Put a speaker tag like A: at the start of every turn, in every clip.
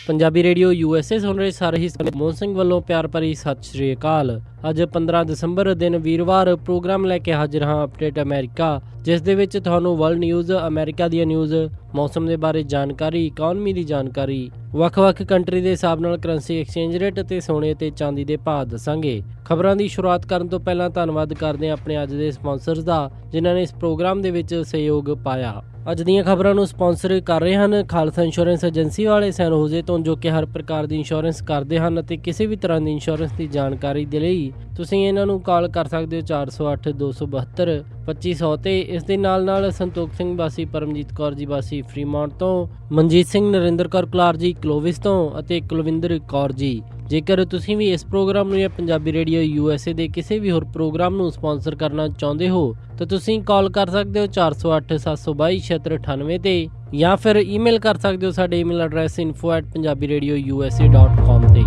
A: Punjabi radio USA ਸੁਣ ਰਹੇ ਸਾਰੇ ਹੀ ਮੋਹਨ ਸਿੰਘ ਵੱਲੋਂ ਪਿਆਰ ਭਰੀ ਸਤਿ ਸ਼੍ਰੀ ਅਕਾਲ। ਅੱਜ 15 ਦਸੰਬਰ ਦਿਨ ਵੀਰਵਾਰ ਪ੍ਰੋਗਰਾਮ ਲੈ ਕੇ ਹਾਜ਼ਰ ਹਾਂ ਅਪਡੇਟ ਅਮਰੀਕਾ, ਜਿਸ ਦੇ ਵਿੱਚ ਤੁਹਾਨੂੰ ਵਰਲਡ ਨਿਊਜ਼, ਅਮਰੀਕਾ ਦੀਆਂ ਨਿਊਜ਼, ਮੌਸਮ ਦੇ ਬਾਰੇ ਜਾਣਕਾਰੀ, ਇਕਨੋਮੀ ਦੀ ਜਾਣਕਾਰੀ, ਵੱਖ-ਵੱਖ ਕੰਟਰੀ ਦੇ ਹਿਸਾਬ ਨਾਲ ਕਰੰਸੀ ਐਕਸਚੇਂਜ ਰੇਟ ਅਤੇ ਸੋਨੇ ਤੇ ਚਾਂਦੀ ਦੇ ਭਾਅ ਦੱਸਾਂਗੇ। ਖਬਰਾਂ ਦੀ ਸ਼ੁਰੂਆਤ ਕਰਨ ਤੋਂ ਪਹਿਲਾਂ ਧੰਨਵਾਦ ਕਰਦੇ ਹਾਂ ਆਪਣੇ ਅੱਜ ਦੇ ਸਪਾਂਸਰਸ ਦਾ, ਜਿਨ੍ਹਾਂ ਨੇ ਇਸ ਪ੍ਰੋਗਰਾਮ ਦੇ ਵਿੱਚ ਸਹਿਯੋਗ ਪਾਇਆ। ਅੱਜ ਦੀਆਂ ਖਬਰਾਂ ਨੂੰ ਸਪਾਂਸਰ ਕਰ ਰਹੇ ਹਨ ਖਾਲਸਾ ਇੰਸ਼ੋਰੈਂਸ ਏਜੰਸੀ ਵਾਲੇ ਸੈਨ ਹੋਜ਼ੇ ਤੋਂ, ਜੋ ਕਿ ਹਰ ਪ੍ਰਕਾਰ ਦੀ ਇੰਸ਼ੋਰੈਂਸ ਕਰਦੇ ਹਨ ਅਤੇ ਕਿਸੇ ਵੀ ਤਰ੍ਹਾਂ ਦੀ ਇੰਸ਼ੋਰੈਂਸ ਦੀ ਜਾਣਕਾਰੀ ਦੇ ਲਈ ਤੁਸੀਂ ਇਹਨਾਂ ਨੂੰ ਕਾਲ ਕਰ ਸਕਦੇ ਹੋ 408 272 2500 ਤੇ। ਇਸ ਦੇ ਨਾਲ ਸੰਤੋਖ ਸਿੰਘ ਵਾਸੀ ਪਰਮਜੀਤ ਕੌਰ ਜੀ ਵਾਸੀ ਫਰੀਮਾਉਂਟ ਤੋਂ, ਮਨਜੀਤ ਸਿੰਘ ਨਰਿੰਦਰ ਕੌਰ ਕਲਾਰ ਜੀ ਕਲੋਵਿਸ ਤੋਂ ਅਤੇ ਕੁਲਵਿੰਦਰ ਕੌਰ ਜੀ। ਜੇਕਰ ਤੁਸੀਂ ਵੀ ਇਸ ਪ੍ਰੋਗਰਾਮ ਨੂੰ ਜਾਂ ਪੰਜਾਬੀ ਰੇਡੀਓ USA ਦੇ ਕਿਸੇ ਵੀ ਹੋਰ ਪ੍ਰੋਗਰਾਮ ਨੂੰ ਸਪਾਂਸਰ ਕਰਨਾ ਚਾਹੁੰਦੇ ਹੋ ਤਾਂ ਤੁਸੀਂ ਕਾਲ ਕਰ ਸਕਦੇ ਹੋ 408 722 7698 ਤੇ, ਜਾਂ ਫਿਰ ਈਮੇਲ ਕਰ ਸਕਦੇ ਹੋ ਸਾਡੇ ਈਮੇਲ ਐਡਰੈਸ info@punjabiradiousa.com ਤੇ।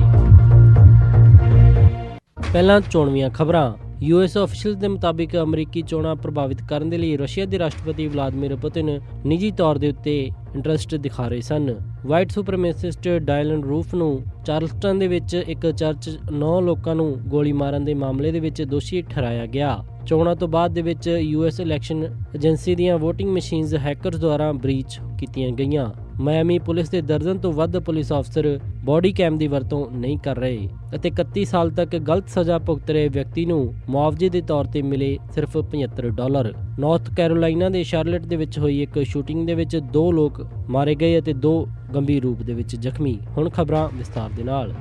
A: ਪਹਿਲਾਂ ਚੋਣਵੀਆਂ ਖਬਰਾਂ। US ਆਫੀਸ਼ੀਅਲਸ ਦੇ ਮੁਤਾਬਿਕ ਅਮਰੀਕੀ ਚੋਣਾਂ ਪ੍ਰਭਾਵਿਤ ਕਰਨ ਦੇ ਲਈ ਰਸ਼ੀਆ ਦੇ ਰਾਸ਼ਟਰਪਤੀ ਵਲਾਦੀਮੀਰ ਪੁਤਿਨ ਨਿੱਜੀ ਤੌਰ ਦੇ ਉੱਤੇ ਇੰਟਰਸਟ ਦਿਖਾ ਰਹੇ ਸਨ। ਵਾਈਟ ਸੁਪਰਮੇਸਿਸਟ ਡਾਇਲਨ ਰੂਫ ਨੂੰ ਚਾਰਲਸਟਨ ਦੇ ਵਿੱਚ ਇੱਕ ਚਰਚ 9 ਲੋਕਾਂ ਨੂੰ ਗੋਲੀ ਮਾਰਨ ਦੇ ਮਾਮਲੇ ਦੇ ਵਿੱਚ ਦੋਸ਼ੀ ਠਹਿਰਾਇਆ ਗਿਆ। ਚੋਣਾਂ ਤੋਂ ਬਾਅਦ ਦੇ ਵਿੱਚ US ਇਲੈਕਸ਼ਨ ਏਜੰਸੀ ਦੀਆਂ ਵੋਟਿੰਗ ਮਸ਼ੀਨਜ਼ ਹੈਕਰਸ ਦੁਆਰਾ ਬ੍ਰੀਚ ਕੀਤੀਆਂ ਗਈਆਂ। ਮਾਇਆਮੀ ਪੁਲਿਸ ਦੇ ਦਰਜਨ ਤੋਂ ਵੱਧ ਪੁਲਿਸ ਅਫਸਰ ਬੋਡੀ ਕੈਮ ਦੀ ਵਰਤੋਂ ਨਹੀਂ ਕਰ ਰਹੇ ਅਤੇ 31 ਸਾਲ ਤੱਕ ਗਲਤ ਸਜ਼ਾ ਭੁਗਤ ਰਹੇ ਵਿਅਕਤੀ ਨੂੰ ਮੁਆਵਜ਼ੇ ਦੇ ਤੌਰ ਤੇ ਮਿਲੇ ਸਿਰਫ $75। ਨਾਰਥ ਕੈਰੋਲਾਈਨਾ ਦੇ ਸ਼ਾਰਲਟ ਦੇ ਵਿੱਚ ਹੋਈ ਇੱਕ ਸ਼ੂਟਿੰਗ ਦੇ ਵਿੱਚ 2 ਲੋਕ ਮਾਰੇ ਗਏ ਅਤੇ 2 ਗੰਭੀਰ ਰੂਪ ਦੇ ਵਿੱਚ ਜ਼ਖਮੀ। ਹੁਣ ਖਬਰਾਂ ਵਿਸਥਾਰ ਦੇ ਨਾਲ।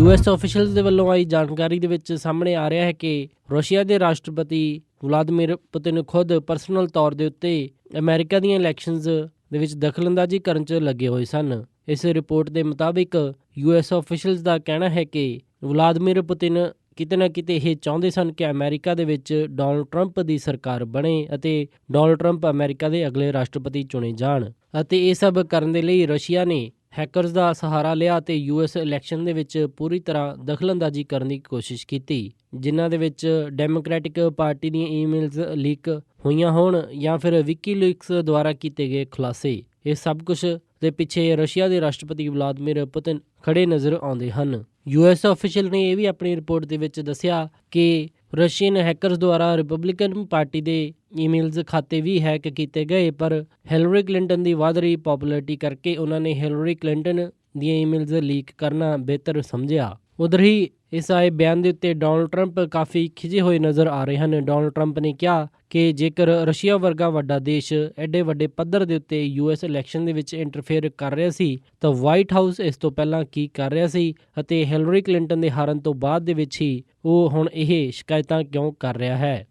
A: US ਆਫੀਸ਼ੀਅਲਸ ਦੇ ਵੱਲੋਂ ਆਈ ਜਾਣਕਾਰੀ ਦੇ ਵਿੱਚ ਸਾਹਮਣੇ ਆ ਰਿਹਾ ਹੈ ਕਿ ਰਸ਼ੀਆ ਦੇ ਰਾਸ਼ਟਰਪਤੀ ਵਲਾਦੀਮੀਰ ਪੁਤਿਨ ਖੁਦ ਪਰਸਨਲ ਤੌਰ ਦੇ ਉੱਤੇ ਅਮਰੀਕਾ ਦੀਆਂ ਇਲੈਕਸ਼ਨਜ਼ ਦੇ ਵਿੱਚ ਦਖਲਅੰਦਾਜ਼ੀ ਕਰਨ 'ਚ ਲੱਗੇ ਹੋਏ ਸਨ। ਇਸ ਰਿਪੋਰਟ ਦੇ ਮੁਤਾਬਿਕ US ਆਫੀਸ਼ੀਅਲਸ ਦਾ ਕਹਿਣਾ ਹੈ ਕਿ ਵਲਾਦੀਮੀਰ ਪੁਤਿਨ ਕਿਤੇ ਨਾ ਕਿਤੇ ਇਹ ਚਾਹੁੰਦੇ ਸਨ ਕਿ ਅਮਰੀਕਾ ਦੇ ਵਿੱਚ ਡੋਨਲਡ ਟਰੰਪ ਦੀ ਸਰਕਾਰ ਬਣੇ ਅਤੇ ਡੋਨਲਡ ਟਰੰਪ ਅਮਰੀਕਾ ਦੇ ਅਗਲੇ ਰਾਸ਼ਟਰਪਤੀ ਚੁਣੇ ਜਾਣ, ਅਤੇ ਇਹ ਸਭ ਕਰਨ ਦੇ ਲਈ ਰਸ਼ੀਆ ਨੇ ਹੈਕਰਸ ਦਾ ਸਹਾਰਾ ਲਿਆ ਅਤੇ US ਇਲੈਕਸ਼ਨ ਦੇ ਵਿੱਚ ਪੂਰੀ ਤਰ੍ਹਾਂ ਦਖਲਅੰਦਾਜ਼ੀ ਕਰਨ ਦੀ ਕੋਸ਼ਿਸ਼ ਕੀਤੀ, ਜਿਨ੍ਹਾਂ ਦੇ ਵਿੱਚ ਡੈਮੋਕ੍ਰੈਟਿਕ ਪਾਰਟੀ ਦੀਆਂ ਈਮੇਲਸ ਲੀਕ ਹੋਈਆਂ ਹੋਣ ਜਾਂ ਫਿਰ ਵਿਕੀਲੀਕਸ ਦੁਆਰਾ ਕੀਤੇ ਗਏ ਖੁਲਾਸੇ। ਇਹ ਸਭ ਕੁਝ ਦੇ ਪਿੱਛੇ ਰਸ਼ੀਆ ਦੇ ਰਾਸ਼ਟਰਪਤੀ ਵਲਾਦੀਮੀਰ ਪੁਤਿਨ ਖੜੇ ਨਜ਼ਰ ਆਉਂਦੇ ਹਨ। US ਆਫੀਸ਼ੀਅਲ ਨੇ ਇਹ ਵੀ ਆਪਣੀ ਰਿਪੋਰਟ ਦੇ ਵਿੱਚ ਦੱਸਿਆ ਕਿ ਰਸ਼ੀਅਨ ਹੈਕਰਸ ਦੁਆਰਾ ਰਿਪਬਲਿਕਨ ਪਾਰਟੀ ਦੇ ਈਮੇਲਸ ਖਾਤੇ ਵੀ ਹੈਕ ਕੀਤੇ ਗਏ, ਪਰ ਹਿਲਰੀ ਕਲਿੰਟਨ ਦੀ ਵਧ ਰਹੀ ਪੋਪੂਲੈਰਿਟੀ ਕਰਕੇ ਉਹਨਾਂ ਨੇ ਹਿਲਰੀ ਕਲਿੰਟਨ ਦੀਆਂ ਈਮੇਲਸ ਲੀਕ ਕਰਨਾ ਬਿਹਤਰ ਸਮਝਿਆ। ਉਧਰ ਹੀ ਇਸ ਆਏ ਬਿਆਨ ਦੇ ਉੱਤੇ ਡੋਨਲਡ ਟਰੰਪ ਕਾਫੀ ਖਿਜੇ ਹੋਏ ਨਜ਼ਰ ਆ ਰਹੇ ਹਨ। ਡੋਨਲਡ ਟਰੰਪ ਨੇ ਕਿਹਾ ਕਿ ਜੇਕਰ ਰਸ਼ੀਆ ਵਰਗਾ ਵੱਡਾ ਦੇਸ਼ ਐਡੇ ਵੱਡੇ ਪੱਧਰ ਦੇ ਉੱਤੇ US ਇਲੈਕਸ਼ਨ ਦੇ ਵਿੱਚ ਇੰਟਰਫੇਅਰ ਕਰ ਰਿਹਾ ਸੀ ਤਾਂ ਵਾਈਟ ਹਾਊਸ ਇਸ ਤੋਂ ਪਹਿਲਾਂ ਕੀ ਕਰ ਰਿਹਾ ਸੀ, ਅਤੇ ਹਿਲਰੀ ਕਲਿੰਟਨ ਦੇ ਹਾਰਨ ਤੋਂ ਬਾਅਦ ਦੇ ਵਿੱਚ ਹੀ ਉਹ ਹੁਣ ਇਹ ਸ਼ਿਕਾਇਤਾਂ ਕਿਉਂ ਕਰ ਰਿਹਾ ਹੈ।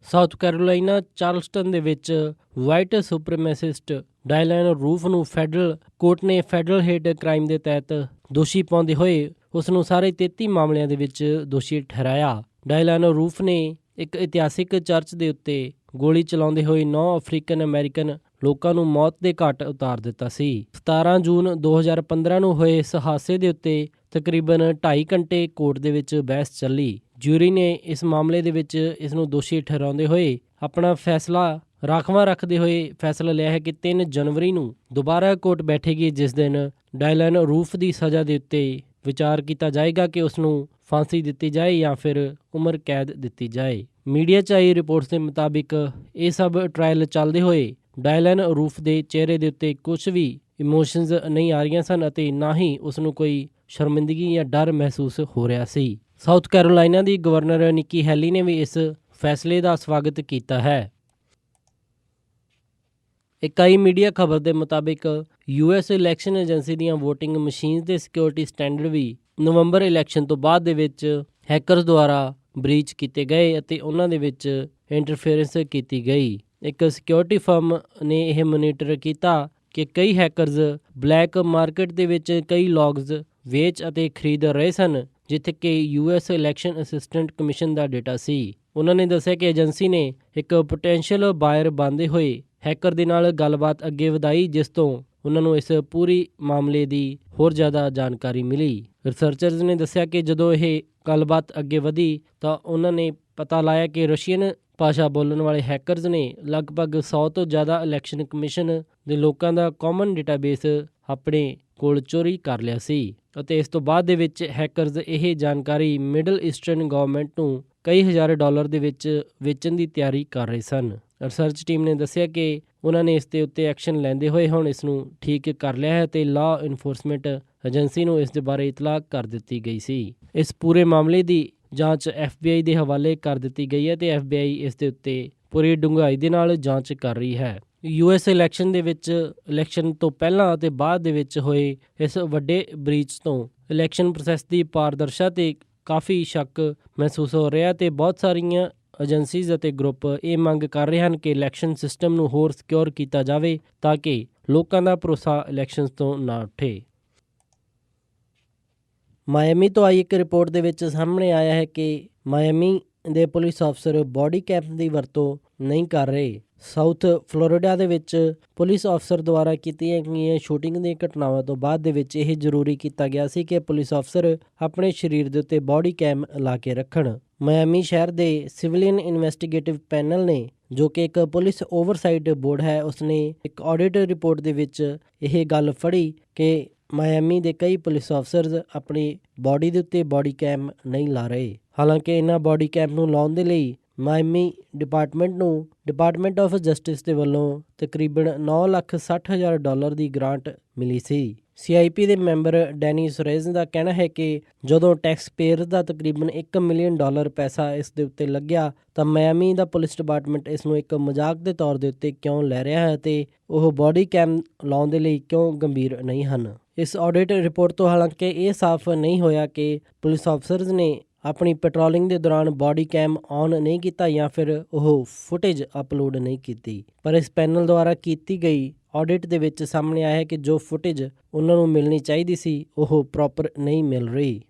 A: ਸਾਊਥ ਕੈਰੋਲਾਈਨਾ ਚਾਰਲਸਟਨ ਦੇ ਵਿੱਚ ਵਾਈਟ ਸੁਪਰਮੈਸਿਸਟ ਡਾਇਲਨ ਰੂਫ ਨੂੰ ਫੈਡਰਲ ਕੋਰਟ ਨੇ ਫੈਡਰਲ ਹੇਟ ਕ੍ਰਾਈਮ ਦੇ ਤਹਿਤ ਦੋਸ਼ੀ ਪਾਉਂਦੇ ਹੋਏ ਉਸ ਨੂੰ ਸਾਰੇ 33 ਮਾਮਲਿਆਂ ਦੇ ਵਿੱਚ ਦੋਸ਼ੀ ਠਹਿਰਾਇਆ। ਡਾਇਲਨ ਰੂਫ ਨੇ ਇੱਕ ਇਤਿਹਾਸਿਕ ਚਰਚ ਦੇ ਉੱਤੇ ਗੋਲੀ ਚਲਾਉਂਦੇ ਹੋਏ 9 ਅਫਰੀਕਨ ਅਮਰੀਕਨ ਲੋਕਾਂ ਨੂੰ ਮੌਤ ਦੇ ਘਾਟ ਉਤਾਰ ਦਿੱਤਾ ਸੀ। 17 ਜੂਨ 2015 ਨੂੰ ਹੋਏ ਇਸ ਹਾਦਸੇ ਦੇ ਉੱਤੇ ਤਕਰੀਬਨ 2.5 ਘੰਟੇ ਕੋਰਟ ਦੇ ਵਿੱਚ ਬਹਿਸ ਚੱਲੀ। ਜਿਊਰੀ ਨੇ ਇਸ ਮਾਮਲੇ ਦੇ ਵਿੱਚ ਇਸ ਨੂੰ ਦੋਸ਼ੀ ਠਹਿਰਾਉਂਦੇ ਹੋਏ ਆਪਣਾ ਫੈਸਲਾ ਰਾਖਵਾਂ ਰੱਖਦੇ ਹੋਏ ਫੈਸਲਾ ਲਿਆ ਹੈ ਕਿ 3 ਜਨਵਰੀ ਨੂੰ ਦੁਬਾਰਾ ਕੋਰਟ ਬੈਠੇਗੀ, ਜਿਸ ਦਿਨ ਡਾਇਲਨ ਰੂਫ ਦੀ ਸਜ਼ਾ ਦੇ ਉੱਤੇ ਵਿਚਾਰ ਕੀਤਾ ਜਾਏਗਾ ਕਿ ਉਸ ਨੂੰ ਫਾਂਸੀ ਦਿੱਤੀ ਜਾਏ ਜਾਂ ਫਿਰ ਉਮਰ ਕੈਦ ਦਿੱਤੀ ਜਾਏ। ਮੀਡੀਆ 'ਚ ਆਈ ਰਿਪੋਰਟਸ ਦੇ ਮੁਤਾਬਿਕ ਇਹ ਸਭ ਟਰਾਇਲ ਚੱਲਦੇ ਹੋਏ ਡਾਇਲਨ ਰੂਫ ਦੇ ਚਿਹਰੇ ਦੇ ਉੱਤੇ ਕੁਝ ਵੀ ਇਮੋਸ਼ਨਸ ਨਹੀਂ ਆ ਰਹੀਆਂ ਸਨ ਅਤੇ ਨਾ ਹੀ ਉਸ ਨੂੰ ਕੋਈ ਸ਼ਰਮਿੰਦਗੀ ਜਾਂ ਡਰ ਮਹਿਸੂਸ ਹੋ ਰਿਹਾ ਸੀ। ਸਾਊਥ ਕੈਰੋਲਾਈਨਾ ਦੀ ਗਵਰਨਰ ਨਿੱਕੀ ਹੈਲੀ ਨੇ ਵੀ ਇਸ ਫੈਸਲੇ ਦਾ ਸਵਾਗਤ ਕੀਤਾ ਹੈ। ਇੱਕ ਆਈ ਮੀਡੀਆ ਖਬਰ ਦੇ ਮੁਤਾਬਿਕ US ਇਲੈਕਸ਼ਨ ਏਜੰਸੀ ਦੀਆਂ ਵੋਟਿੰਗ ਮਸ਼ੀਨਸ ਦੇ ਸਿਕਿਉਰਿਟੀ ਸਟੈਂਡਰਡ ਵੀ ਨਵੰਬਰ ਇਲੈਕਸ਼ਨ ਤੋਂ ਬਾਅਦ ਦੇ ਵਿੱਚ ਹੈਕਰਸ ਦੁਆਰਾ ਬ੍ਰੀਚ ਕੀਤੇ ਗਏ ਅਤੇ ਉਹਨਾਂ ਦੇ ਵਿੱਚ ਇੰਟਰਫੇਰੈਂਸ ਕੀਤੀ ਗਈ। ਇੱਕ ਸਿਕਿਉਰਿਟੀ ਫਰਮ ਨੇ ਇਹ ਮੋਨੀਟਰ ਕੀਤਾ ਕਿ ਕਈ ਹੈਕਰਸ ਬਲੈਕ ਮਾਰਕੀਟ ਦੇ ਵਿੱਚ ਕਈ ਲੌਗਸ ਵੇਚ ਅਤੇ ਖਰੀਦ ਰਹੇ ਸਨ, ਜਿੱਥੇ ਕਿ US ਇਲੈਕਸ਼ਨ ਅਸਿਸਟੈਂਟ ਕਮਿਸ਼ਨ ਦਾ ਡੇਟਾ ਸੀ। ਉਹਨਾਂ ਨੇ ਦੱਸਿਆ ਕਿ ਏਜੰਸੀ ਨੇ ਇੱਕ ਪੋਟੈਂਸ਼ੀਅਲ ਬਾਇਰ ਬਣਦੇ ਹੋਏ ਹੈਕਰ ਦੇ ਨਾਲ ਗੱਲਬਾਤ ਅੱਗੇ ਵਧਾਈ, ਜਿਸ ਤੋਂ ਉਹਨਾਂ ਨੂੰ ਇਸ ਪੂਰੀ ਮਾਮਲੇ ਦੀ ਹੋਰ ਜ਼ਿਆਦਾ ਜਾਣਕਾਰੀ ਮਿਲੀ। ਰਿਸਰਚਰਜ਼ ਨੇ ਦੱਸਿਆ ਕਿ ਜਦੋਂ ਇਹ ਗੱਲਬਾਤ ਅੱਗੇ ਵਧੀ ਤਾਂ ਉਹਨਾਂ ਨੇ ਪਤਾ ਲਾਇਆ ਕਿ ਰਸ਼ੀਅਨ ਭਾਸ਼ਾ ਬੋਲਣ ਵਾਲੇ ਹੈਕਰਜ਼ ਨੇ ਲਗਭਗ 100 ਤੋਂ ਜ਼ਿਆਦਾ ਇਲੈਕਸ਼ਨ ਕਮਿਸ਼ਨ ਦੇ ਲੋਕਾਂ ਦਾ ਕਾਮਨ ਡੇਟਾਬੇਸ ਆਪਣੇ ਕੋਲ ਚੋਰੀ ਕਰ ਲਿਆ ਸੀ ਅਤੇ ਇਸ ਤੋਂ ਬਾਅਦ ਦੇ ਵਿੱਚ ਹੈਕਰਜ਼ ਇਹ ਜਾਣਕਾਰੀ ਮਿਡਲ ਈਸਟਰਨ ਗਵਰਨਮੈਂਟ ਨੂੰ ਕਈ ਹਜ਼ਾਰ ਡਾਲਰ ਦੇ ਵਿੱਚ ਵੇਚਣ ਦੀ ਤਿਆਰੀ ਕਰ ਰਹੇ ਸਨ। ਰਿਸਰਚ ਟੀਮ ਨੇ ਦੱਸਿਆ ਕਿ ਉਹਨਾਂ ਨੇ ਇਸ ਦੇ ਉੱਤੇ ਐਕਸ਼ਨ ਲੈਂਦੇ ਹੋਏ ਹੁਣ ਇਸ ਨੂੰ ਠੀਕ ਕਰ ਲਿਆ ਹੈ ਅਤੇ ਲਾਅ ਇਨਫੋਰਸਮੈਂਟ ਏਜੰਸੀ ਨੂੰ ਇਸ ਦੇ ਬਾਰੇ ਇਤਲਾਹ ਕਰ ਦਿੱਤੀ ਗਈ ਸੀ। ਇਸ ਪੂਰੇ ਮਾਮਲੇ ਦੀ ਜਾਂਚ FBI ਦੇ ਹਵਾਲੇ ਕਰ ਦਿੱਤੀ ਗਈ ਹੈ ਅਤੇ FBI ਇਸ ਦੇ ਉੱਤੇ ਪੂਰੀ ਡੂੰਘਾਈ ਦੇ ਨਾਲ ਜਾਂਚ ਕਰ ਰਹੀ ਹੈ। US ਇਲੈਕਸ਼ਨ ਦੇ ਵਿੱਚ ਇਲੈਕਸ਼ਨ ਤੋਂ ਪਹਿਲਾਂ ਅਤੇ ਬਾਅਦ ਦੇ ਵਿੱਚ ਹੋਏ ਇਸ ਵੱਡੇ ਬ੍ਰੀਚ ਤੋਂ ਇਲੈਕਸ਼ਨ ਪ੍ਰੋਸੈਸ ਦੀ ਪਾਰਦਰਸ਼ਤਾ 'ਤੇ ਕਾਫੀ ਸ਼ੱਕ ਮਹਿਸੂਸ ਹੋ ਰਿਹਾ ਅਤੇ ਬਹੁਤ ਸਾਰੀਆਂ ਏਜੰਸੀਜ਼ ਅਤੇ ਗਰੁੱਪ ਇਹ ਮੰਗ ਕਰ ਰਹੇ ਹਨ ਕਿ ਇਲੈਕਸ਼ਨ ਸਿਸਟਮ ਨੂੰ ਹੋਰ ਸਿਕਿਉਰ ਕੀਤਾ ਜਾਵੇ ਤਾਂ ਕਿ ਲੋਕਾਂ ਦਾ ਭਰੋਸਾ ਇਲੈਕਸ਼ਨਸ ਤੋਂ ਨਾ ਉੱਠੇ। ਮਾਇਆਮੀ ਤੋਂ ਆਈ ਇੱਕ ਰਿਪੋਰਟ ਦੇ ਵਿੱਚ ਸਾਹਮਣੇ ਆਇਆ ਹੈ ਕਿ ਮਾਇਆਮੀ ਦੇ ਪੁਲਿਸ ਅਫਸਰ ਬੋਡੀ ਕੈਮ ਦੀ ਵਰਤੋਂ ਨਹੀਂ ਕਰ ਰਹੇ। ਸਾਊਥ ਫਲੋਰੀਡਾ ਦੇ ਵਿੱਚ ਪੁਲਿਸ ਅਫਸਰ ਦੁਆਰਾ ਕੀਤੀਆਂ ਗਈਆਂ ਸ਼ੂਟਿੰਗ ਦੀਆਂ ਘਟਨਾਵਾਂ ਤੋਂ ਬਾਅਦ ਦੇ ਵਿੱਚ ਇਹ ਜ਼ਰੂਰੀ ਕੀਤਾ ਗਿਆ ਸੀ ਕਿ ਪੁਲਿਸ ਅਫਸਰ ਆਪਣੇ ਸਰੀਰ ਦੇ ਉੱਤੇ ਬੋਡੀ ਕੈਮ ਲਾ ਕੇ ਰੱਖਣ। ਮਾਇਆਮੀ ਸ਼ਹਿਰ ਦੇ ਸਿਵਲੀਅਨ ਇਨਵੈਸਟੀਗੇਟਿਵ ਪੈਨਲ ਨੇ, ਜੋ ਕਿ ਇੱਕ ਪੁਲਿਸ ਓਵਰਸਾਈਟ ਬੋਰਡ ਹੈ, ਉਸਨੇ ਇੱਕ ਆਡਿਟ ਰਿਪੋਰਟ ਦੇ ਵਿੱਚ ਇਹ ਗੱਲ ਫੜੀ ਕਿ ਮਾਇਆਮੀ ਦੇ ਕਈ ਪੁਲਿਸ ਅਫਸਰਜ਼ ਆਪਣੀ ਬਾਡੀ ਦੇ ਉੱਤੇ ਬੋਡੀ ਕੈਮ ਨਹੀਂ ਲਾ ਰਹੇ। ਹਾਲਾਂਕਿ ਇਹਨਾਂ ਬੋਡੀ ਕੈਮ ਨੂੰ ਲਾਉਣ ਦੇ ਲਈ ਮਾਇਆਮੀ ਡਿਪਾਰਟਮੈਂਟ ਆਫ ਜਸਟਿਸ ਦੇ ਵੱਲੋਂ ਤਕਰੀਬਨ $9,60,000 ਦੀ ਗ੍ਰਾਂਟ ਮਿਲੀ ਸੀ। CIP ਦੇ ਮੈਂਬਰ ਡੈਨੀ ਸੁਰੇਜ਼ ਦਾ ਕਹਿਣਾ ਹੈ ਕਿ ਜਦੋਂ ਟੈਕਸ ਪੇਅਰ ਦਾ ਤਕਰੀਬਨ $1 ਮਿਲੀਅਨ ਪੈਸਾ ਇਸ ਦੇ ਉੱਤੇ ਲੱਗਿਆ ਤਾਂ ਮਾਇਆਮੀ ਦਾ ਪੁਲਿਸ ਡਿਪਾਰਟਮੈਂਟ ਇਸ ਨੂੰ ਇੱਕ ਮਜ਼ਾਕ ਦੇ ਤੌਰ ਦੇ ਉੱਤੇ ਕਿਉਂ ਲੈ ਰਿਹਾ ਹੈ ਅਤੇ ਉਹ ਬੋਡੀ ਕੈਮ ਲਾਉਣ ਦੇ ਲਈ ਕਿਉਂ ਗੰਭੀਰ ਨਹੀਂ ਹਨ। ਇਸ ਆਡਿਟ ਰਿਪੋਰਟ ਤੋਂ ਹਾਲਾਂਕਿ ਇਹ ਸਾਫ਼ ਨਹੀਂ ਹੋਇਆ ਕਿ ਪੁਲਿਸ ਅਫਸਰਜ਼ ਨੇ ਆਪਣੀ ਪੈਟਰੋਲਿੰਗ ਦੇ ਦੌਰਾਨ ਬੋਡੀ ਕੈਮ ਔਨ ਨਹੀਂ ਕੀਤਾ ਜਾਂ ਫਿਰ ਉਹ ਫੁਟੇਜ ਅਪਲੋਡ ਨਹੀਂ ਕੀਤੀ, ਪਰ ਇਸ ਪੈਨਲ ਦੁਆਰਾ ਕੀਤੀ ਗਈ ਆਡਿਟ ਦੇ ਵਿੱਚ ਸਾਹਮਣੇ ਆਇਆ ਹੈ ਕਿ ਜੋ ਫੁਟੇਜ ਉਹਨਾਂ ਨੂੰ ਮਿਲਣੀ ਚਾਹੀਦੀ ਸੀ ਉਹ ਪ੍ਰੋਪਰ ਨਹੀਂ ਮਿਲ ਰਹੀ।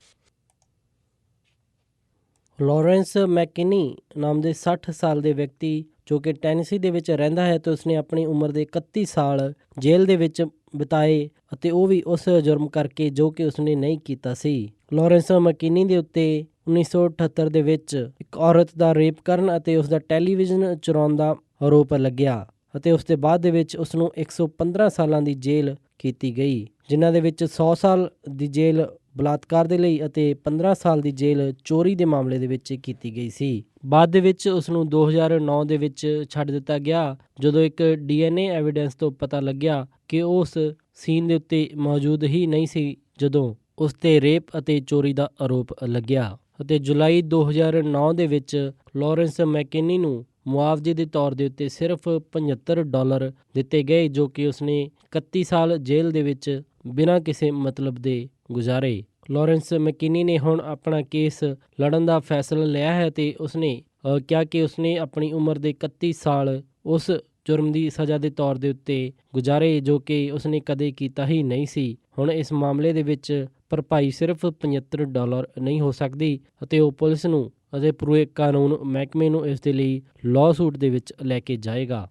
A: ਲਾਰੈਂਸ ਮੈਕਕਿਨੀ ਨਾਮ ਦੇ 60 ਸਾਲ ਦੇ ਵਿਅਕਤੀ ਜੋ ਕਿ ਟੈਨੇਸੀ ਦੇ ਵਿੱਚ ਰਹਿੰਦਾ ਹੈ ਤੇ ਉਸਨੇ ਆਪਣੀ ਉਮਰ ਦੇ 31 ਸਾਲ ਜੇਲ੍ਹ ਦੇ ਵਿੱਚ ਬਿਤਾਏ ਅਤੇ ਉਹ ਵੀ ਉਸ ਜੁਰਮ ਕਰਕੇ ਜੋ ਕਿ ਉਸਨੇ ਨਹੀਂ ਕੀਤਾ ਸੀ। ਲਾਰੈਂਸ ਮੈਕਕਿਨੀ ਦੇ ਉੱਤੇ 1978 ਦੇ ਵਿੱਚ ਇੱਕ ਔਰਤ ਦਾ ਰੇਪ ਕਰਨ ਅਤੇ ਉਸ ਦਾ ਟੈਲੀਵਿਜ਼ਨ ਚੁਰਾਉਣ ਦਾ ਆਰੋਪ ਲੱਗਿਆ ਅਤੇ ਉਸ ਦੇ ਬਾਅਦ ਦੇ ਵਿੱਚ ਉਸ ਨੂੰ 115 ਸਾਲਾਂ ਦੀ ਜੇਲ੍ਹ ਕੀਤੀ ਗਈ, ਜਿਨ੍ਹਾਂ ਦੇ ਵਿੱਚ 100 ਸਾਲ ਦੀ ਜੇਲ੍ਹ ਬਲਾਤਕਾਰ ਦੇ ਲਈ ਅਤੇ 15 ਸਾਲ ਦੀ ਜੇਲ੍ਹ ਚੋਰੀ ਦੇ ਮਾਮਲੇ ਦੇ ਵਿੱਚ ਕੀਤੀ ਗਈ ਸੀ। ਬਾਅਦ ਦੇ ਵਿੱਚ ਉਸ ਨੂੰ 2009 ਦੇ ਵਿੱਚ ਛੱਡ ਦਿੱਤਾ ਗਿਆ ਜਦੋਂ ਇੱਕ DNA ਐਵੀਡੈਂਸ ਤੋਂ ਪਤਾ ਲੱਗਿਆ ਕਿ ਉਸ ਸੀਨ ਦੇ ਉੱਤੇ ਮੌਜੂਦ ਹੀ ਨਹੀਂ ਸੀ ਜਦੋਂ ਉਸ 'ਤੇ ਰੇਪ ਅਤੇ ਚੋਰੀ ਦਾ ਆਰੋਪ ਲੱਗਿਆ ਅਤੇ ਜੁਲਾਈ 2009 ਦੇ ਵਿੱਚ ਲਾਰੈਂਸ ਮੈਕਕਿਨੀ ਨੂੰ ਮੁਆਵਜ਼ੇ ਦੇ ਤੌਰ ਦੇ ਉੱਤੇ ਸਿਰਫ $75 ਦਿੱਤੇ ਗਏ, ਜੋ ਕਿ ਉਸਨੇ 31 ਸਾਲ ਜੇਲ੍ਹ ਦੇ ਵਿੱਚ ਬਿਨਾਂ ਕਿਸੇ ਮਤਲਬ ਦੇ ਗੁਜ਼ਾਰੇ। ਲਾਰੈਂਸ ਮੈਕਕਿਨੀ ਨੇ ਹੁਣ ਆਪਣਾ ਕੇਸ ਲੜਨ ਦਾ ਫੈਸਲਾ ਲਿਆ ਹੈ ਅਤੇ ਉਸਨੇ ਕਿਹਾ ਕਿ ਉਸਨੇ ਆਪਣੀ ਉਮਰ ਦੇ 31 ਸਾਲ ਉਸ ਜੁਰਮ ਦੀ ਸਜ਼ਾ ਦੇ ਤੌਰ ਦੇ ਉੱਤੇ ਗੁਜ਼ਾਰੇ ਜੋ ਕਿ ਉਸਨੇ ਕਦੇ ਕੀਤਾ ਹੀ ਨਹੀਂ ਸੀ। ਹੁਣ ਇਸ ਮਾਮਲੇ ਦੇ ਵਿੱਚ ਭਰਪਾਈ ਸਿਰਫ $75 ਨਹੀਂ ਹੋ ਸਕਦੀ ਅਤੇ ਉਹ ਪੁਲਿਸ ਨੂੰ ਅਤੇ ਪੂਰੇ ਕਾਨੂੰਨ ਮਹਿਕਮੇ ਨੂੰ ਇਸ ਦੇ ਲਈ ਲਾਅਸੂਟ ਦੇ ਵਿੱਚ ਲੈ ਕੇ ਜਾਏਗਾ।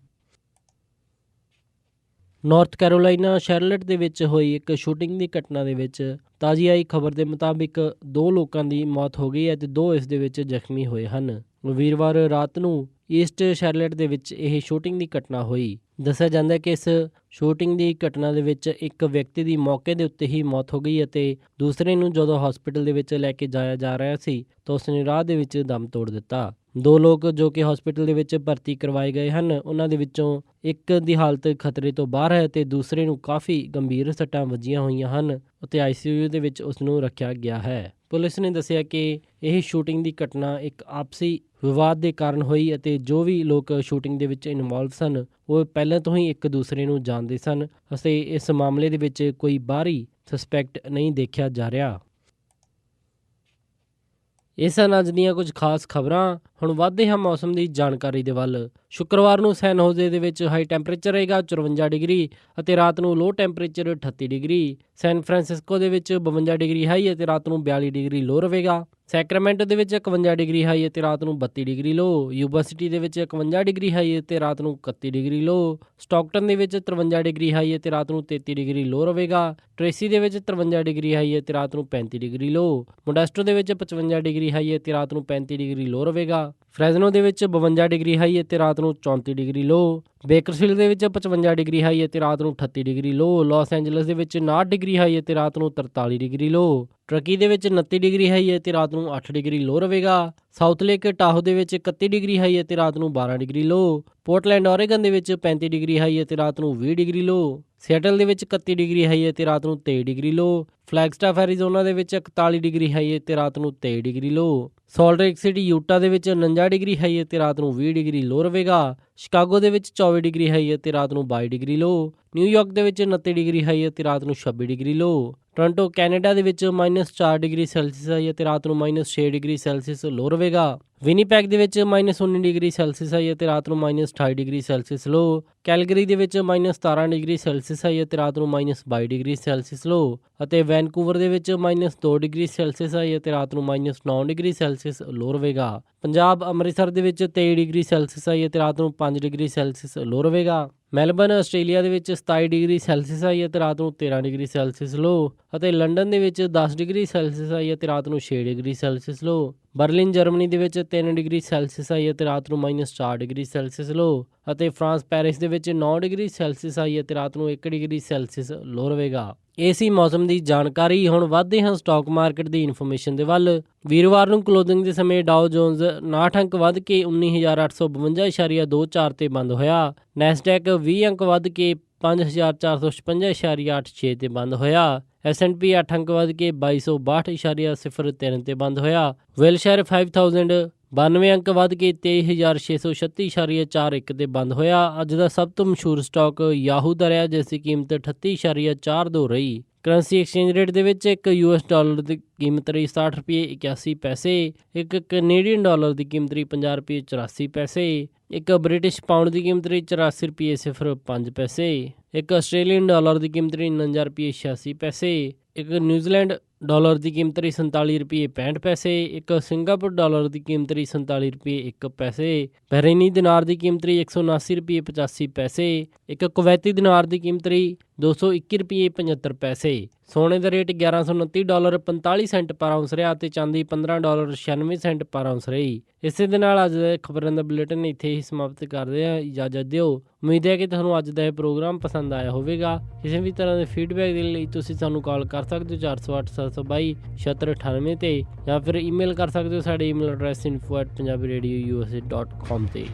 A: ਨਾਰਥ ਕੈਰੋਲਾਈਨਾ ਸ਼ੈਰਲਟ ਦੇ ਵਿੱਚ ਹੋਈ ਇੱਕ ਸ਼ੂਟਿੰਗ ਦੀ ਘਟਨਾ ਦੇ ਵਿੱਚ ਤਾਜ਼ੀ ਆਈ ਖਬਰ ਦੇ ਮੁਤਾਬਿਕ 2 ਲੋਕਾਂ ਦੀ ਮੌਤ ਹੋ ਗਈ ਹੈ ਅਤੇ 2 ਇਸ ਦੇ ਵਿੱਚ ਜ਼ਖਮੀ ਹੋਏ ਹਨ। ਵੀਰਵਾਰ ਰਾਤ ਨੂੰ ਈਸਟ ਸ਼ੈਰਲਟ ਦੇ ਵਿੱਚ ਇਹ ਸ਼ੂਟਿੰਗ ਦੀ ਘਟਨਾ ਹੋਈ। ਦੱਸਿਆ ਜਾਂਦਾ ਹੈ ਕਿ ਇਸ ਸ਼ੂਟਿੰਗ ਦੀ ਘਟਨਾ ਦੇ ਵਿੱਚ ਇੱਕ ਵਿਅਕਤੀ ਦੀ ਮੌਕੇ ਦੇ ਉੱਤੇ ਹੀ ਮੌਤ ਹੋ ਗਈ ਅਤੇ ਦੂਸਰੇ ਨੂੰ ਜਦੋਂ ਹਸਪੀਟਲ ਦੇ ਵਿੱਚ ਲੈ ਕੇ ਜਾਇਆ ਜਾ ਰਿਹਾ ਸੀ ਤਾਂ ਉਸਨੇ ਰਾਹ ਦੇ ਵਿੱਚ ਦਮ ਤੋੜ ਦਿੱਤਾ। 2 ਲੋਕ ਜੋ ਕਿ ਹਸਪੀਟਲ ਦੇ ਵਿੱਚ ਭਰਤੀ ਕਰਵਾਏ ਗਏ ਹਨ, ਉਹਨਾਂ ਦੇ ਵਿੱਚੋਂ ਇੱਕ ਦੀ ਹਾਲਤ ਖਤਰੇ ਤੋਂ ਬਾਹਰ ਹੈ ਅਤੇ ਦੂਸਰੇ ਨੂੰ ਕਾਫੀ ਗੰਭੀਰ ਸੱਟਾਂ ਵੱਜੀਆਂ ਹੋਈਆਂ ਹਨ ਅਤੇ ICU ਦੇ ਵਿੱਚ ਉਸ ਨੂੰ ਰੱਖਿਆ ਗਿਆ ਹੈ। ਪੁਲਿਸ ਨੇ ਦੱਸਿਆ ਕਿ ਇਹ ਸ਼ੂਟਿੰਗ ਦੀ ਘਟਨਾ ਇੱਕ ਆਪਸੀ ਵਿਵਾਦ ਦੇ ਕਾਰਨ ਹੋਈ ਅਤੇ ਜੋ ਵੀ ਲੋਕ ਸ਼ੂਟਿੰਗ ਦੇ ਵਿੱਚ ਇਨਵੋਲਵ ਸਨ ਉਹ ਪਹਿਲਾਂ ਤੋਂ ਹੀ ਇੱਕ ਦੂਸਰੇ ਨੂੰ ਜਾਣਦੇ ਸਨ ਅਤੇ ਇਸ ਮਾਮਲੇ ਦੇ ਵਿੱਚ ਕੋਈ ਬਾਹਰੀ ਸਸਪੈਕਟ ਨਹੀਂ ਦੇਖਿਆ ਜਾ ਰਿਹਾ। ਇਹ ਸਨ ਅੱਜ ਦੀਆਂ ਕੁਝ ਖਾਸ ਖਬਰਾਂ। ਹੁਣ ਵੱਧਦੇ ਹਾਂ ਮੌਸਮ ਦੀ ਜਾਣਕਾਰੀ ਦੇ ਵੱਲ। ਸ਼ੁੱਕਰਵਾਰ ਨੂੰ ਸੈਨ ਹੋਜ਼ੇ ਦੇ ਵਿੱਚ ਹਾਈ ਟੈਂਪਰੇਚਰ ਰਹੇਗਾ 54 ਡਿਗਰੀ ਅਤੇ ਰਾਤ ਨੂੰ ਲੋ ਟੈਂਪਰੇਚਰ 38 ਡਿਗਰੀ। ਸੈਨ ਫਰਾਂਸਿਸਕੋ ਦੇ ਵਿੱਚ 52 ਡਿਗਰੀ ਹਾਈ ਅਤੇ ਰਾਤ ਨੂੰ 42 ਡਿਗਰੀ ਲੋ ਰਹੇਗਾ। ਸੈਕਰਾਮੈਂਟੋ ਦੇ ਵਿੱਚ 51 ਡਿਗਰੀ ਹਾਈ ਅਤੇ ਰਾਤ ਨੂੰ 32 ਡਿਗਰੀ ਲੋ। ਯੂਬਾ ਸਿਟੀ ਦੇ ਵਿੱਚ 51 ਡਿਗਰੀ ਹਾਈ ਅਤੇ ਰਾਤ ਨੂੰ 31 ਡਿਗਰੀ ਲੋ। ਸਟਾਕਟਨ ਦੇ ਵਿੱਚ 53 ਡਿਗਰੀ ਹਾਈ ਅਤੇ ਰਾਤ ਨੂੰ 33 ਡਿਗਰੀ ਲੋ ਰਹੇਗਾ। ਟ੍ਰੇਸੀ ਦੇ ਵਿੱਚ 53 ਡਿਗਰੀ ਹਾਈ ਅਤੇ ਰਾਤ ਨੂੰ 35 ਡਿਗਰੀ ਲੋ। ਮੋਡੈਸਟੋ ਦੇ ਵਿੱਚ 55 ਡਿਗਰੀ ਹਾਈ ਅਤੇ ਰਾਤ ਨੂੰ 35 ਡਿਗਰੀ ਲੋ ਰਹੇਗਾ। ਫਰੈਜ਼ਨੋ ਦੇ ਵਿੱਚ 52 ਡਿਗਰੀ ਹਾਈ ਅਤੇ ਰਾਤ ਨੂੰ 34 ਡਿਗਰੀ ਲੋ। ਬੇਕਰਸਫੀਲਡ ਦੇ ਵਿੱਚ 55 ਡਿਗਰੀ ਹਾਈ ਅਤੇ ਰਾਤ ਨੂੰ 38 ਡਿਗਰੀ ਲੋ। ਲਾਸ ਐਂਜਲਸ ਦੇ ਵਿੱਚ 59 ਡਿਗਰੀ ਹਾਈ ਅਤੇ ਰਾਤ ਨੂੰ 43 ਡਿਗਰੀ ਲੋ। ਟਰਕੀ ਦੇ ਵਿੱਚ 29 ਡਿਗਰੀ ਹਾਈ ਅਤੇ ਰਾਤ ਨੂੰ 8 ਡਿਗਰੀ ਲੋ ਰਹੇਗਾ। ਸਾਊਥ ਲੇਕ ਟਾਹੋ ਦੇ ਵਿੱਚ 31 ਡਿਗਰੀ ਹਾਈ ਅਤੇ ਰਾਤ ਨੂੰ 12 ਡਿਗਰੀ ਲੋ। ਪੋਰਟਲੈਂਡ ਓਰੇਗਨ ਦੇ ਵਿੱਚ 35 ਡਿਗਰੀ ਹਾਈ ਅਤੇ ਰਾਤ ਨੂੰ 20 ਡਿਗਰੀ ਲੋ। ਸੀਐਟਲ ਦੇ ਵਿੱਚ 31 ਡਿਗਰੀ ਹਾਈ ਅਤੇ ਰਾਤ ਨੂੰ 23 ਡਿਗਰੀ ਲੋ। ਫਲੈਗਸਟਾਫ ਐਰੀਜ਼ੋਨਾ ਦੇ ਵਿੱਚ 41 ਡਿਗਰੀ ਹਾਈ ਅਤੇ ਰਾਤ ਨੂੰ 23 ਡਿਗਰੀ ਲੋ। ਸਾਲਟ ਲੇਕ ਸਿਟੀ ਯੂਟਾ ਦੇ ਵਿੱਚ 49 ਡਿਗਰੀ ਹਾਈ ਅਤੇ ਰਾਤ ਨੂੰ 20 ਡਿਗਰੀ ਲੋ ਰਹੇਗਾ। ਸ਼ਿਕਾਗੋ ਦੇ ਵਿੱਚ 24 ਡਿਗਰੀ ਹਾਈ ਅਤੇ ਰਾਤ ਨੂੰ 22 ਡਿਗਰੀ ਲੋ। ਨਿਊਯਾਰਕ ਦੇ ਵਿੱਚ 29 ਡਿਗਰੀ ਹਾਈ ਅਤੇ ਰਾਤ ਨੂੰ 26 ਡਿਗਰੀ ਲੋ। ਟੋਰਾਂਟੋ ਕੈਨੇਡਾ ਦੇ ਵਿੱਚ -4 ਡਿਗਰੀ ਸੈਲਸੀਅਸ ਹਾਈ ਅਤੇ ਰਾਤ ਨੂੰ -6 ਡਿਗਰੀ ਸੈਲਸੀਅਸ ਲੋ ਰਹੇਗਾ। ਵਿਨੀਪੈਗ ਦੇ ਵਿੱਚ -19 ਡਿਗਰੀ ਸੈਲਸੀਅਸ ਹਾਈ ਅਤੇ ਰਾਤ ਨੂੰ -28 ਡਿਗਰੀ ਸੈਲਸੀਅਸ ਲੋ। ਕੈਲਗਰੀ ਦੇ ਵਿੱਚ -17 ਡਿਗਰੀ ਸੈਲਸੀਅਸ ਹਾਈ ਅਤੇ ਰਾਤ ਨੂੰ -22 ਡਿਗਰੀ ਸੈਲਸੀਅਸ ਲੋ। ਅਤੇ ਵੈਨਕੂਵਰ ਦੇ ਵਿੱਚ -2 ਡਿਗਰੀ ਸੈਲਸੀਅਸ ਹਾਈ ਅਤੇ ਰਾਤ ਨੂੰ -9 ਡਿਗਰੀ ਸੈਲਸੀਅਸ ਲੋ ਰਹੇਗਾ। ਪੰਜਾਬ ਅੰਮ੍ਰਿਤਸਰ ਦੇ ਵਿੱਚ 23 ਡਿਗਰੀ ਸੈਲਸੀਅਸ ਹਾਈ ਅਤੇ ਰਾਤ ਨੂੰ 5 ਡਿਗਰੀ ਸੈਲਸੀਅਸ ਲੋ ਰਹੇਗਾ। ਮੈਲਬਰਨ ਆਸਟ੍ਰੇਲੀਆ ਦੇ ਵਿੱਚ 27 ਡਿਗਰੀ ਸੈਲਸੀਅਸ ਹਾਈ ਅਤੇ ਰਾਤ ਨੂੰ 13 ਡਿਗਰੀ ਸੈਲਸੀਅਸ ਲੋ। ਅਤੇ ਲੰਡਨ ਦੇ ਵਿੱਚ 10 ਡਿਗਰੀ ਸੈਲਸੀਅਸ ਹਾਈ ਅਤੇ ਰਾਤ ਨੂੰ 6 ਡਿਗਰੀ ਸੈਲਸੀਅਸ ਲੋ। ਬਰਲਿਨ ਜਰਮਨੀ ਦੇ ਵਿੱਚ 3 ਡਿਗਰੀ ਸੈਲਸੀਅਸ ਹਾਈ ਅਤੇ ਰਾਤ ਨੂੰ -4 ਡਿਗਰੀ ਸੈਲਸੀਅਸ ਲੋ। ਅਤੇ ਫਰਾਂਸ ਪੈਰਿਸ ਦੇ ਵਿੱਚ 9 ਡਿਗਰੀ ਸੈਲਸੀਅਸ ਹਾਈ ਅਤੇ ਰਾਤ ਨੂੰ 1 ਡਿਗਰੀ ਸੈਲਸੀਅਸ ਲੋ ਰਹੇਗਾ। ਇਹ ਸੀ ਮੌਸਮ ਦੀ ਜਾਣਕਾਰੀ। ਹੁਣ ਵੱਧਦੇ ਹਾਂ ਸਟਾਕ ਮਾਰਕੀਟ ਦੀ ਇਨਫੋਰਮੇਸ਼ਨ ਦੇ ਵੱਲ। ਵੀਰਵਾਰ ਨੂੰ ਕਲੋਜ਼ਿੰਗ ਦੇ ਸਮੇਂ ਡਾਓ ਜੋਨਸ 59 ਅੰਕ ਵੱਧ ਕੇ 19,852.24 ਤੇ ਬੰਦ ਹੋਇਆ। ਨੈਸਡੈਕ 20 ਅੰਕ ਵੱਧ ਕੇ 5,456.86 ਤੇ ਬੰਦ ਹੋਇਆ। S&P 8 ਅੰਕ ਵੱਧ ਕੇ 2262.03 ਤੇ ਬੰਦ ਹੋਇਆ। ਵਿਲਸ਼ਾਇਰ 5000 92 ਅੰਕ ਵੱਧ ਕੇ 23,636.41 ਤੇ ਬੰਦ ਹੋਇਆ। ਅੱਜ ਦਾ ਸਭ ਤੋਂ ਮਸ਼ਹੂਰ ਸਟਾਕ ਯਾਹੂ ਦਾ ਰਿਹਾ, ਜਿਸ ਦੀ ਕੀਮਤ 38.42 ਰਹੀ। ਕਰੰਸੀ ਐਕਸਚੇਂਜ ਰੇਟ ਦੇ ਵਿੱਚ ਇੱਕ US ਡਾਲਰ ਦੀ ਕੀਮਤ ਰਹੀ 60 ਰੁਪਏ 81 ਪੈਸੇ। ਇੱਕ ਕੈਨੇਡੀਅਨ ਡਾਲਰ ਦੀ ਕੀਮਤ ਰਹੀ 50 ਰੁਪਏ 84 ਪੈਸੇ। ਇੱਕ ਬ੍ਰਿਟਿਸ਼ ਪਾਉਂਡ ਦੀ ਕੀਮਤ ਰਹੀ 84 ਰੁਪਏ 05 ਪੈਸੇ। ਇੱਕ ਆਸਟ੍ਰੇਲੀਅਨ ਡਾਲਰ ਦੀ ਕੀਮਤ ਰਹੀ 49 ਰੁਪਏ 86 ਪੈਸੇ। ਇੱਕ ਨਿਊਜ਼ੀਲੈਂਡ ਡਾਲਰ ਦੀ ਕੀਮਤ ਰਹੀ 47 ਰੁਪਏ 65 ਪੈਸੇ। ਇੱਕ ਸਿੰਗਾਪੁਰ ਡਾਲਰ ਦੀ ਕੀਮਤ ਰਹੀ 47 ਰੁਪਏ 1 ਪੈਸੇ। ਬਹਿਰੀਨੀ ਦਿਨਾਰ ਦੀ ਕੀਮਤ ਰਹੀ 179 ਰੁਪਏ 85 ਪੈਸੇ। ਇੱਕ ਕੁਵੈਤੀ ਦਿਨਾਰ ਦੀ ਕੀਮਤ ਰਹੀ 221 ਰੁਪਏ 75 ਪੈਸੇ। ਸੋਨੇ ਦਾ ਰੇਟ $1129.45 ਪਰ ਆਉਂਸ ਰਿਹਾ ਅਤੇ ਚਾਂਦੀ $15.96 ਪਰ ਆਉਂਸ ਰਹੀ। ਇਸੇ ਦੇ ਨਾਲ ਅੱਜ ਦੇ ਖਬਰਾਂ ਦਾ ਬੁਲੇਟਿਨ ਇੱਥੇ ਹੀ ਸਮਾਪਤ ਕਰਦੇ ਹਾਂ। ਇਜਾਜ਼ਤ ਦਿਓ। ਉਮੀਦ ਹੈ ਕਿ ਤੁਹਾਨੂੰ ਅੱਜ ਦਾ ਇਹ ਪ੍ਰੋਗਰਾਮ ਪਸੰਦ ਆਇਆ ਹੋਵੇਗਾ। ਕਿਸੇ ਵੀ ਤਰ੍ਹਾਂ ਦੇ ਫੀਡਬੈਕ ਦੇ ਲਈ ਤੁਸੀਂ ਸਾਨੂੰ ਕਾਲ ਕਰ ਸਕਦੇ ਹੋ 408 722 7698 ਤੇ, ਜਾਂ ਫਿਰ ਈਮੇਲ ਕਰ ਸਕਦੇ ਹੋ ਸਾਡੇ ਈਮੇਲ ਐਡਰੈਸ info@punjabiradiousa.com ਤੇ।